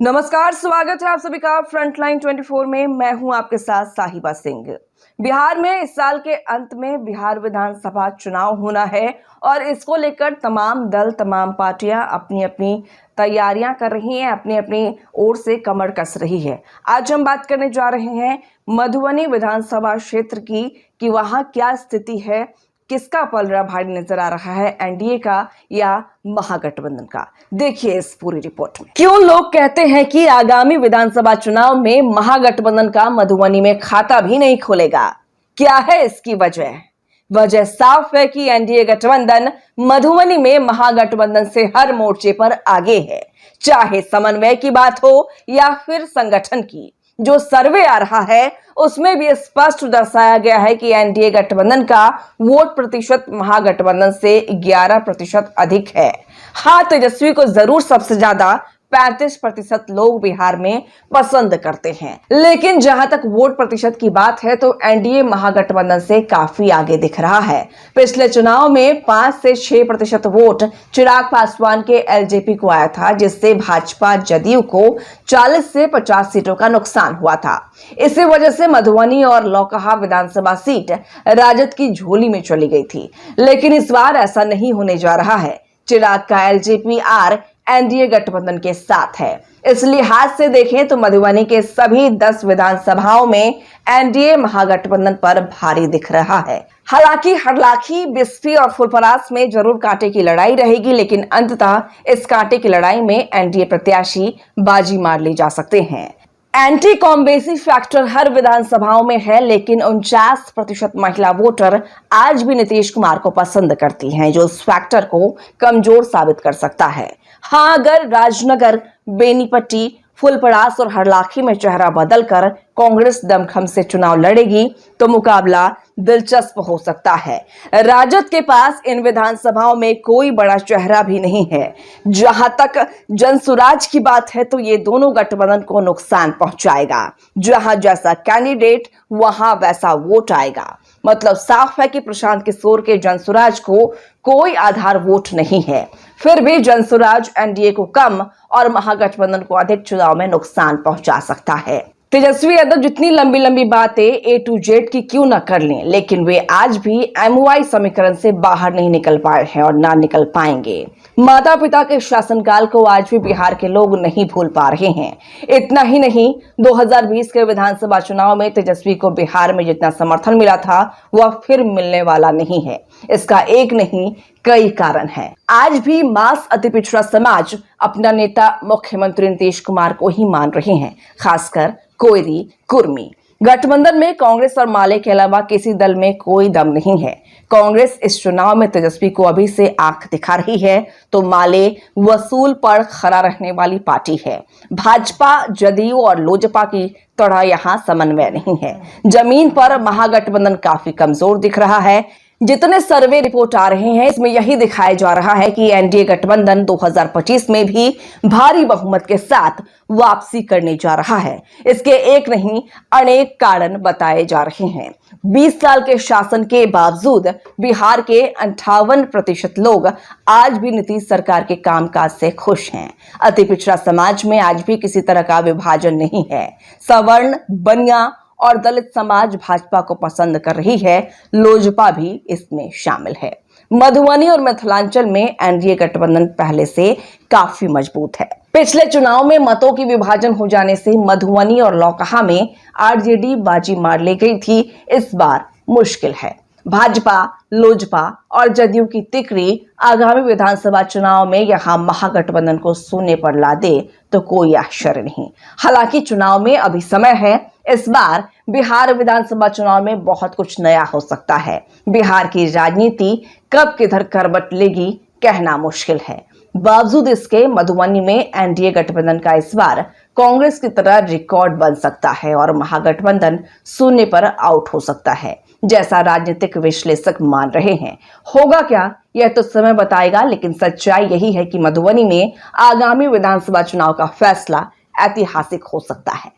नमस्कार, स्वागत है आप सभी का फ्रंटलाइन 24 में। मैं हूं आपके साथ साहिबा सिंह। बिहार में इस साल के अंत में बिहार विधानसभा चुनाव होना है और इसको लेकर तमाम दल, तमाम पार्टियां अपनी अपनी तैयारियां कर रही हैं, अपनी अपनी ओर से कमर कस रही है। आज हम बात करने जा रहे हैं मधुबनी विधानसभा क्षेत्र की कि वहां क्या स्थिति है, किसका पलड़ा भारी नजर आ रहा है, एनडीए का या महागठबंधन का। देखिए इस पूरी रिपोर्ट में। क्यों लोग कहते हैं कि आगामी विधानसभा चुनाव में महागठबंधन का मधुबनी में खाता भी नहीं खुलेगा? क्या है इसकी वजह? वजह साफ है कि एनडीए गठबंधन मधुबनी में महागठबंधन से हर मोर्चे पर आगे है, चाहे समन्वय की बात हो या फिर संगठन की। जो सर्वे आ रहा है उसमें भी स्पष्ट दर्शाया गया है कि एनडीए गठबंधन का वोट प्रतिशत महागठबंधन से 11% अधिक है। हाँ, तेजस्वी को जरूर सबसे ज्यादा 35% लोग बिहार में पसंद करते हैं, लेकिन जहां तक वोट प्रतिशत की बात है तो एनडीए महागठबंधन से काफी आगे दिख रहा है। पिछले चुनाव में 5 से 6% वोट चिराग पासवान के एलजेपी को आया था, जिससे भाजपा जदयू को 40 से 50 सीटों का नुकसान हुआ था। इसी वजह से मधुबनी और लौकहा विधानसभा सीट राजद की झोली में चली गई थी, लेकिन इस बार ऐसा नहीं होने जा रहा है। चिराग का एलजेपी आर एनडीए गठबंधन के साथ है। इस लिहाज से देखें तो मधुबनी के सभी 10 विधानसभाओं में एनडीए महागठबंधन पर भारी दिख रहा है। हालांकि हरलाखी, बिस्फी और फुलपरास में जरूर कांटे की लड़ाई रहेगी, लेकिन अंततः इस कांटे की लड़ाई में एनडीए प्रत्याशी बाजी मार ले जा सकते हैं। एंटी कॉम्बेसी फैक्टर हर विधानसभाओं में है, लेकिन 49% महिला वोटर आज भी नीतीश कुमार को पसंद करती हैं, जो उस फैक्टर को कमजोर साबित कर सकता है। हाँ, अगर राजनगर, बेनीपट्टी, फुलपरास और हरलाखी में चेहरा बदलकर कांग्रेस दमखम से चुनाव लड़ेगी तो मुकाबला दिलचस्प हो सकता है। राजद के पास इन विधानसभाओं में कोई बड़ा चेहरा भी नहीं है। जहां तक जनसुराज की बात है तो ये दोनों गठबंधन को नुकसान पहुंचाएगा। जहां जैसा कैंडिडेट वहां वैसा वोट आएगा। मतलब साफ है कि प्रशांत किशोर के जनसुराज को कोई आधार वोट नहीं है, फिर भी जनसुराज एनडीए को कम और महागठबंधन को अधिक चुनाव में नुकसान पहुंचा सकता है। तेजस्वी यादव जितनी लंबी लंबी बातें ए टू जेड की क्यों न कर लें, लेकिन वे आज भी एमवाई समीकरण से बाहर नहीं निकल पाए हैं और ना निकल पाएंगे। माता पिता के शासनकाल को आज भी बिहार के लोग नहीं भूल पा रहे हैं। इतना ही नहीं, 2020 के विधानसभा चुनाव में तेजस्वी को बिहार में जितना समर्थन मिला था वह फिर मिलने वाला नहीं है। इसका एक नहीं कई कारण है। आज भी मास अति पिछड़ा समाज अपना नेता मुख्यमंत्री नीतीश कुमार को ही मान रहे हैं, खासकर कोयरी, कुर्मी। गठबंधन में कांग्रेस और माले के अलावा किसी दल में कोई दम नहीं है। कांग्रेस इस चुनाव में तेजस्वी को अभी से आंख दिखा रही है तो माले वसूल पर खड़ा रहने वाली पार्टी है। भाजपा, जदयू और लोजपा की तरह यहां समन्वय नहीं है। जमीन पर महागठबंधन काफी कमजोर दिख रहा है। जितने सर्वे रिपोर्ट आ रहे हैं इसमें यही दिखाया जा रहा है कि एनडीए गठबंधन 2025 में भी भारी बहुमत के साथ वापसी करने जा रहा है। इसके एक नहीं अनेक कारण बताए जा रहे हैं। 20 साल के शासन के बावजूद बिहार के 58% लोग आज भी नीतीश सरकार के कामकाज से खुश हैं। अति पिछड़ा समाज में आज भी किसी तरह का विभाजन नहीं है। सवर्ण, बनिया और दलित समाज भाजपा को पसंद कर रही है। लोजपा भी इसमें शामिल है। मधुबनी और मिथिलांचल में एनडीए गठबंधन पहले से काफी मजबूत है। पिछले चुनाव में मतों की विभाजन हो जाने से मधुबनी और लौकहा में आरजेडी बाजी मार ले गई थी। इस बार मुश्किल है। भाजपा, लोजपा और जदयू की तिकड़ी आगामी विधानसभा चुनाव में यहां महागठबंधन को शून्य पर ला दे तो कोई आश्चर्य नहीं। हालांकि चुनाव में अभी समय है। इस बार बिहार विधानसभा चुनाव में बहुत कुछ नया हो सकता है। बिहार की राजनीति कब किधर करवट लेगी कहना मुश्किल है। बावजूद इसके मधुबनी में एनडीए गठबंधन का इस बार कांग्रेस की तरह रिकॉर्ड बन सकता है और महागठबंधन शून्य पर आउट हो सकता है, जैसा राजनीतिक विश्लेषक मान रहे हैं। होगा क्या यह तो समय बताएगा, लेकिन सच्चाई यही है कि मधुबनी में आगामी विधानसभा चुनाव का फैसला ऐतिहासिक हो सकता है।